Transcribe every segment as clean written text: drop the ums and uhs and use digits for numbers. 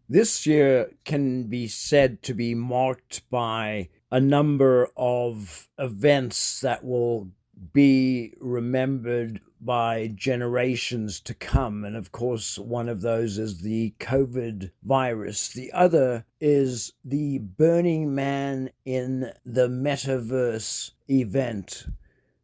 This year can be said to be marked by a number of events that will be remembered by generations to come. And of course, one of those is the COVID virus. The other is the Burning Man in the Metaverse event.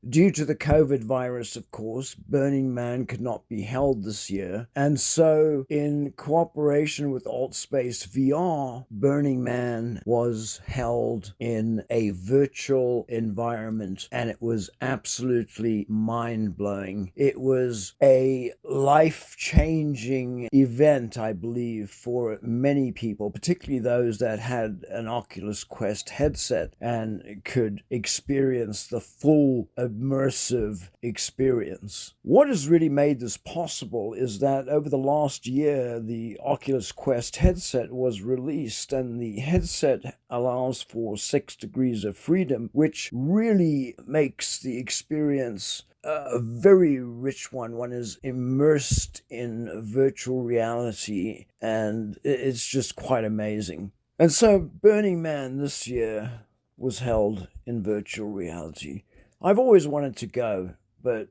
Due to the COVID virus, of course, Burning Man could not be held this year. And so, in cooperation with AltSpace VR, Burning Man was held in a virtual environment, and it was absolutely mind blowing. It was a life changing event, I believe, for many people, particularly those that had an Oculus Quest headset and could experience the full immersive experience. What has really made this possible is that over the last year, the Oculus Quest headset was released, and the headset allows for 6 degrees of freedom, which really makes the experience a very rich one. One is immersed in virtual reality, and it's just quite amazing. And so, Burning Man this year was held in virtual reality. I've always wanted to go, but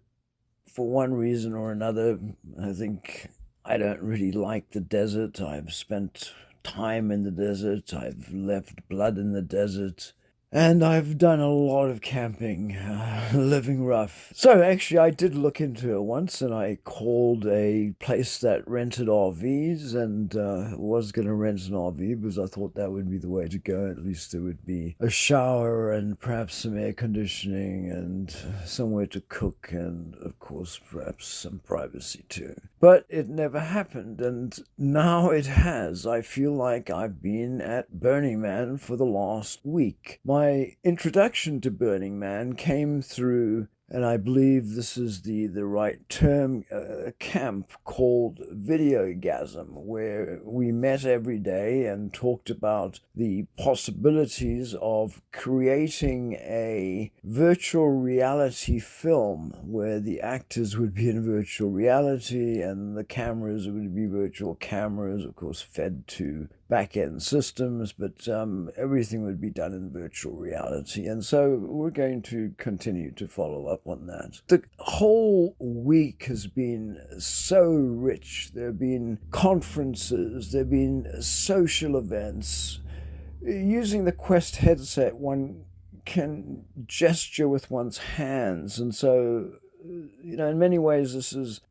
for one reason or another, I think I don't really like the desert. I've spent time in the desert, I've left blood in the desert. And I've done a lot of camping, living rough. So actually, I did look into it once, and I called a place that rented RVs, and was going to rent an RV because I thought that would be the way to go. At least there would be a shower and perhaps some air conditioning and somewhere to cook, and of course, perhaps some privacy too. But it never happened, and now it has. I feel like I've been at Burning Man for the last week. My introduction to Burning Man came through, and I believe this is the right term, a camp called Videogasm, where we met every day and talked about the possibilities of creating a virtual reality film where the actors would be in virtual reality and the cameras would be virtual cameras, of course, fed to back-end systems, but everything would be done in virtual reality. And so we're going to continue to follow up on that. The whole week has been so rich. There have been conferences, there have been social events. Using the Quest headset, one can gesture with one's hands, and so in many ways,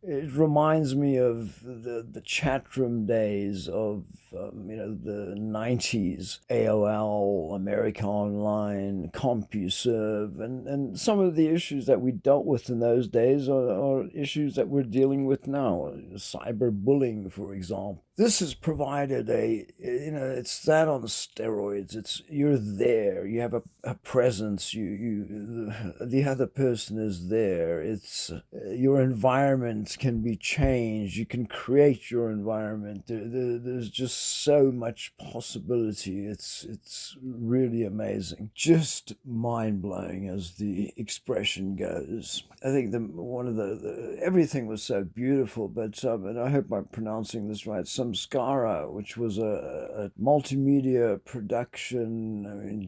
it reminds me of the chat room days of, the 90s, AOL, America Online, CompuServe, and some of the issues that we dealt with in those days are issues that we're dealing with now. Cyberbullying, for example. This has provided it's that on steroids. You're there, you have a presence, the other person is there. Your environment can be changed. You can create your environment. There's just so much possibility. It's really amazing, just mind blowing, as the expression goes. I think one of the everything was so beautiful, but and I hope I'm pronouncing this right. Samskara, which was a multimedia production. I mean,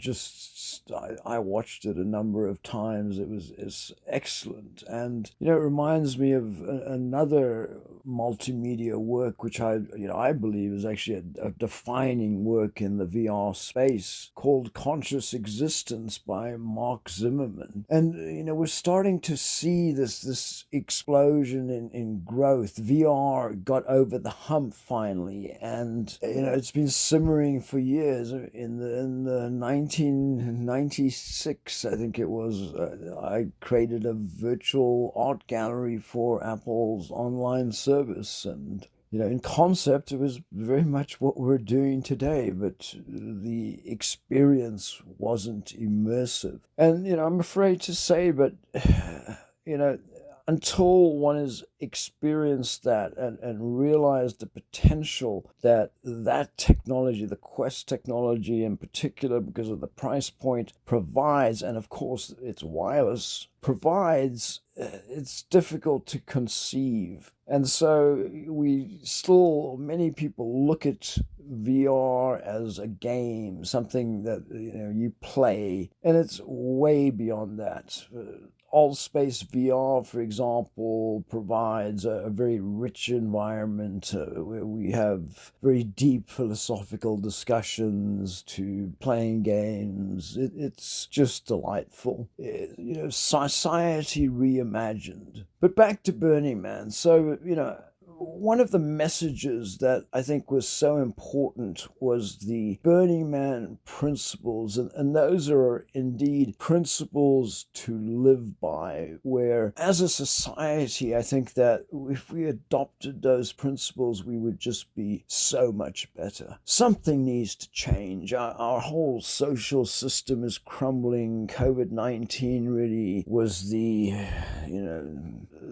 I watched it a number of times. It's excellent, and it reminds me of another multimedia work which I believe is actually a defining work in the VR space, called Conscious Existence by Mark Zimmerman. And we're starting to see this explosion in growth. VR got over the hump finally, and it's been simmering for years. In the 1996, I think it was, I created a virtual art gallery for Apple's online service, and in concept, it was very much what we're doing today, but the experience wasn't immersive. And, I'm afraid to say, but, you know, until one has experienced that and realized the potential that technology, the Quest technology in particular, because of the price point, provides, and of course it's wireless, provides, it's difficult to conceive. And so many people look at VR as a game, something that you play, and it's way beyond that. All Space VR, for example, provides a very rich environment where we have very deep philosophical discussions to playing games. It's just delightful. Society reimagined. But back to Burning Man. So, one of the messages that I think was so important was the Burning Man principles, and those are indeed principles to live by, where as a society, I think that if we adopted those principles, we would just be so much better. Something needs to change. Our whole social system is crumbling. COVID-19 really was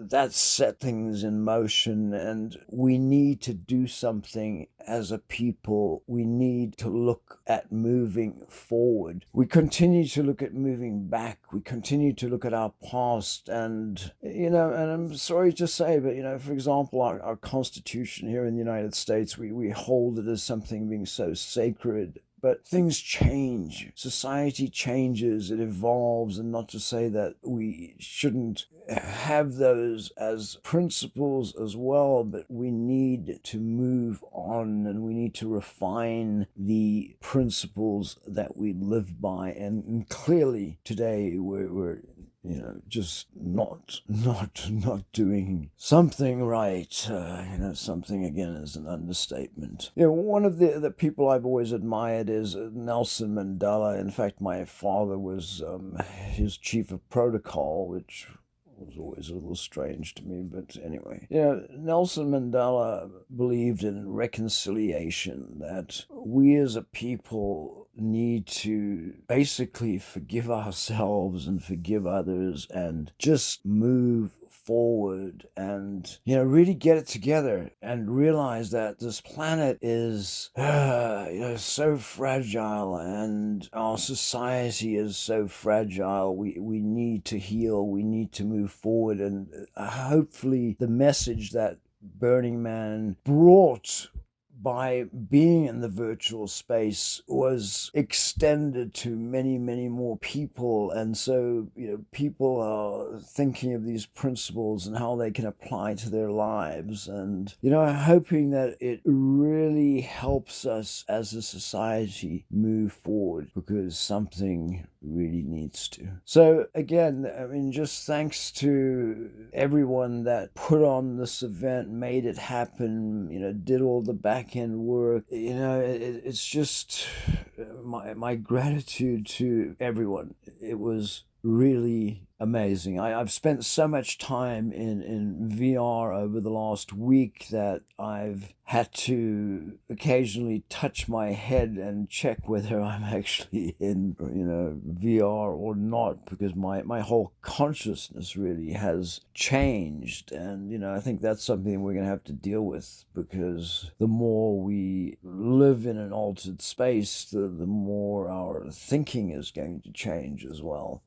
that set things in motion, and we need to do something as a people. We need to look at moving forward. We continue to look at moving back. We continue to look at our past, and and I'm sorry to say, but for example, our Constitution here in the United States, we hold it as something being so sacred. But things change. Society changes. It evolves. And not to say that we shouldn't have those as principles as well, but we need to move on, and we need to refine the principles that we live by. And clearly today we're just not doing something right. Something, again, is an understatement. One of the people I've always admired is Nelson Mandela. In fact, my father was his chief of protocol, which was always a little strange to me, but anyway. Nelson Mandela believed in reconciliation, that we as a people need to basically forgive ourselves and forgive others and just move forward and really get it together and realize that this planet is so fragile, and our society is so fragile. We need to heal. We need to move forward, and hopefully the message that Burning Man brought by being in the virtual space was extended to many, many more people. And so, people are thinking of these principles and how they can apply to their lives. And, hoping that it really helps us as a society move forward, because something really needs to. So again, just thanks to everyone that put on this event, made it happen, did all the back end work. It's just my gratitude to everyone. It was really amazing. I've spent so much time in VR over the last week that I've had to occasionally touch my head and check whether I'm actually in VR or not, because my whole consciousness really has changed. And I think that's something we're going to have to deal with, because the more we live in an altered space, the more our thinking is going to change as well.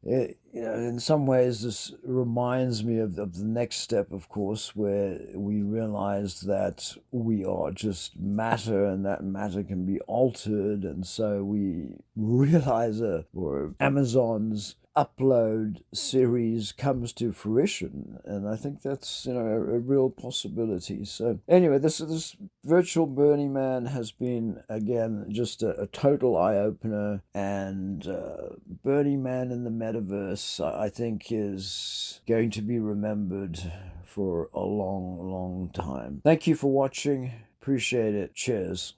In some ways, this reminds me of the next step, of course, where we realize that we are just matter, and that matter can be altered. And so we realize, or Amazon's upload series comes to fruition, and I think that's a real possibility. So anyway, this virtual Burning Man has been, again, just a total eye-opener, and Burning Man in the Metaverse, I think, is going to be remembered for a long, long time. Thank you for watching. Appreciate it. Cheers.